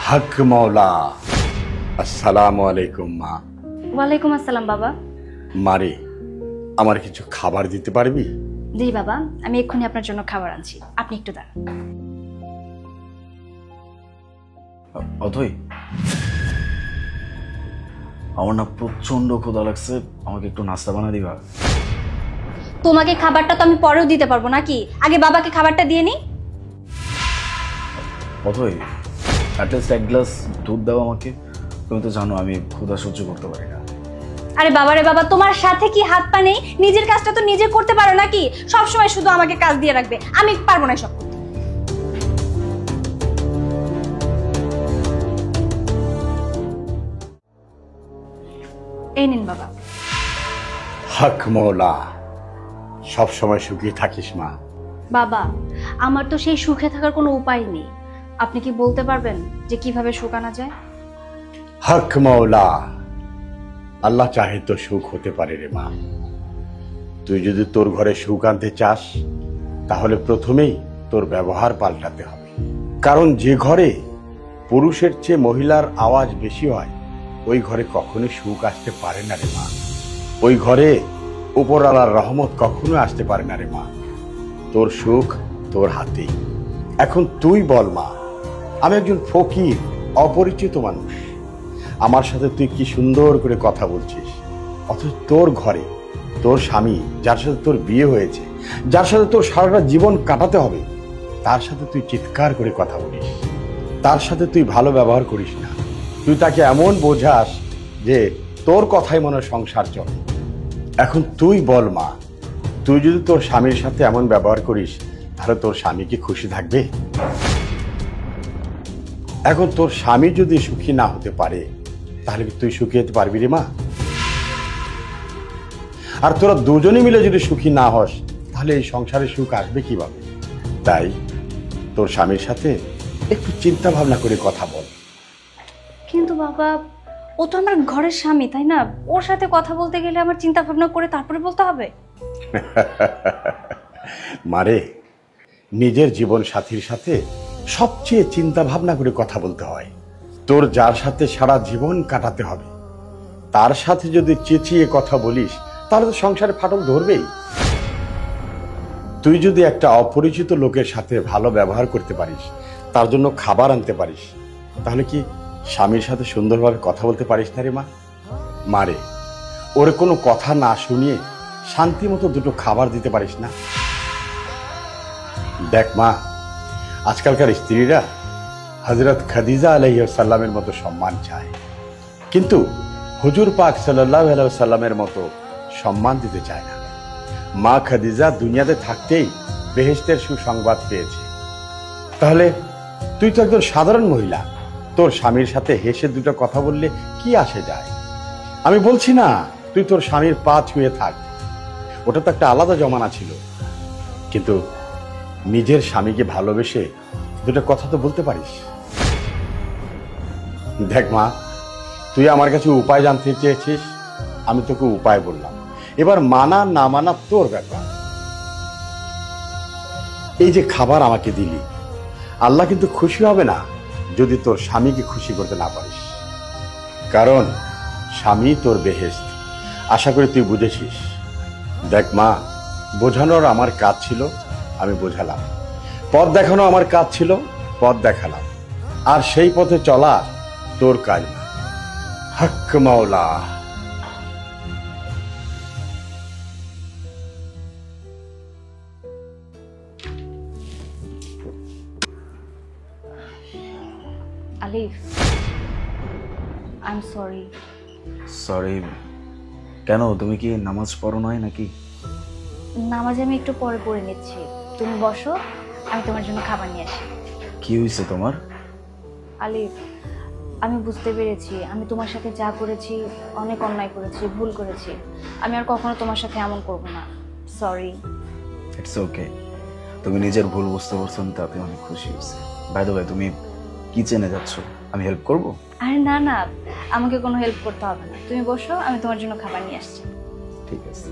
হক মৌলা। আসসালামু আলাইকুম মা। ওয়ালাইকুম আসসালাম বাবা। মারে, আমার কিছু খাবার দিতে পারবি? জি বাবা, আমি এক্ষুনি আপনার জন্য খাবার আনছি, আপনি একটু দাঁড়ান। অথই, আমার না প্রচন্ড ক্ষুধা লাগছে, আমাকে একটু নাস্তা বানা দিবা? তোমাকে খাবারটা তো আমি পরেও দিতে পারবো নাকি, আগে বাবাকে খাবারটা দিয়ে নি। অথই, অ্যাটলিস্ট এক গ্লাস দুধ দাও আমাকে, তুমি তো জানো আমি ক্ষুধা সহ্য করতে পারি না। আরে বাবা রে বাবা, তোমার সাথে কি হাত পা নেই? নিজের কাজটা তো নিজে করতে পারো নাকি? সব সময় শুধু আমাকে কাজ দিয়ে রাখবে, আমি পারবো না সব করতে। এই নিন বাবা। হক মৌলা, সব সময় সুখী থাকিস মা। বাবা, আমার তো সেই সুখে থাকার কোনো উপায় নেই, আপনি কি বলতে পারবেন যে কিভাবে সুখ আনা যায়? হক মৌলা, আল্লাহ চাহে তো সুখ হতে পারে রে মা। তুই যদি তোর ঘরে সুখ আনতে চাস, তাহলে প্রথমেই তোর ব্যবহার পাল্টাতে হবে। কারণ যে ঘরে পুরুষের চেয়ে মহিলার আওয়াজ বেশি হয়, ওই ঘরে কখনোই সুখ আসতে পারে না রে মা। ওই ঘরে উপরওয়ালার রহমত কখনো আসতে পারে না রে মা। তোর সুখ তোর হাতেই। এখন তুই বল মা, আমি একজন ফকির, অপরিচিত মানুষ, আমার সাথে তুই কি সুন্দর করে কথা বলছিস, অথচ তোর ঘরে তোর স্বামী, যার সাথে তোর বিয়ে হয়েছে, যার সাথে তোর সারাটা জীবন কাটাতে হবে, তার সাথে তুই চিৎকার করে কথা বলিস, তার সাথে তুই ভালো ব্যবহার করিস না। তুই তাকে এমন বোঝাস যে তোর কথাই মনে হয় সংসার চলে। এখন তুই বল মা, তুই যদি তোর স্বামীর সাথে এমন ব্যবহার করিস, তাহলে তোর স্বামী কি খুশি থাকবে? এখন তোর স্বামী যদি সুখী না হতে পারে, তাহলে কি তুই সুখী হতে পারবি রে মা? আর তোরা দুজনে মিলে যদি সুখী না হস, তাহলে এই সংসারে সুখ আসবে কিভাবে? তাই তোর স্বামীর সাথে একটু চিন্তা ভাবনা করে কথা বল। কিন্তু বাবা, ও তো আমার ঘরের স্বামী, তাই না? ওর সাথে কথা বলতে গেলে আমার চিন্তা ভাবনা করে তারপরে বলতে হবে। মারে, নিজের জীবন সাথীর সাথে সবচেয়ে চিন্তা ভাবনা করে কথা বলতে হয়। তোর যার সাথে সারা জীবন কাটাতে হবে, তার সাথে যদি চেঁচিয়ে কথা বলিস, তাহলে তো সংসারে ফাটল ধরবেই। তুই যদি একটা অপরিচিত লোকের সাথে ভালো ব্যবহার করতে পারিস, তার জন্য খাবার আনতে পারিস, তাহলে কি স্বামীর সাথে সুন্দরভাবে কথা বলতে পারিস না রে মা? মারে, ওর কোনো কথা না শুনিয়ে শান্তি মতো দুটো খাবার দিতে পারিস না? দেখ মা, আজকালকার স্ত্রীরা হযরত খাদিজা আলাইহিস সালামের মতো সম্মান চায়, কিন্তু হুজুর পাক সাল্লাল্লাহু আলাইহি ওয়াসাল্লামের মতো সম্মান দিতে চায় না। মা খাদিজা দুনিয়াতে থাকতেই বেহেশতের সুসংবাদ পেয়েছে। তাহলে তুই তো একজন সাধারণ মহিলা, তোর স্বামীর সাথে হেসে দুটো কথা বললে কি আসে যায়? আমি বলছি না তুই তোর স্বামীর পা ছুঁয়ে থাক, ওটা তো একটা আলাদা জমানা ছিল, কিন্তু নিজের স্বামীকে ভালোবেসে দুটো কথা তো বলতে পারিস। দেখ মা, তুই আমার কাছে উপায় জানতে চেয়েছিস, আমি তোকে উপায় বললাম, এবার মানা না মানা তোর ব্যাপার। এই যে খাবার আমাকে দিলি, আল্লাহ কিন্তু খুশি হবে না যদি তোর স্বামীকে খুশি করতে না পারিস, কারণ স্বামী তোর বেহেশত। আশা করি তুই বুঝেছিস। দেখ মা, বোঝানোর আমার কাজ ছিল, আমি বোঝালাম। পথ দেখানো আমার কাজ ছিল, পথ দেখালাম। আর সেই পথে চলা তোর কাজ না। হক মাওলা। আলিফ, আই এম সরি। সরি কেন? তুমি কি নামাজ পড়ো নয় নাকি? নামাজ আমি একটু পরে পড়ে নিচ্ছি, তুমি বসো, আমি তোমার জন্য খাবার নিয়ে আসি। কি হয়েছে তোমার? আলিফ, আমি বুঝতে পেরেছি আমি তোমার সাথে যা করেছি অনেক অন্যায় করেছি, ভুল করেছি। আমি আর কখনো তোমার সাথে এমন করব না। সরি। ইটস ওকে, তুমি নিজের ভুল বুঝতে পারছো, আমি তাতে অনেক খুশি হয়েছি। বাই দ্য ওয়ে, তুমি কিচেনে যাচ্ছ, আমি হেল্প করব? আরে না না, আমাকে কোনো হেল্প করতে হবে না, তুমি বসো, আমি তোমার জন্য খাবার নিয়ে আসছি। ঠিক আছে।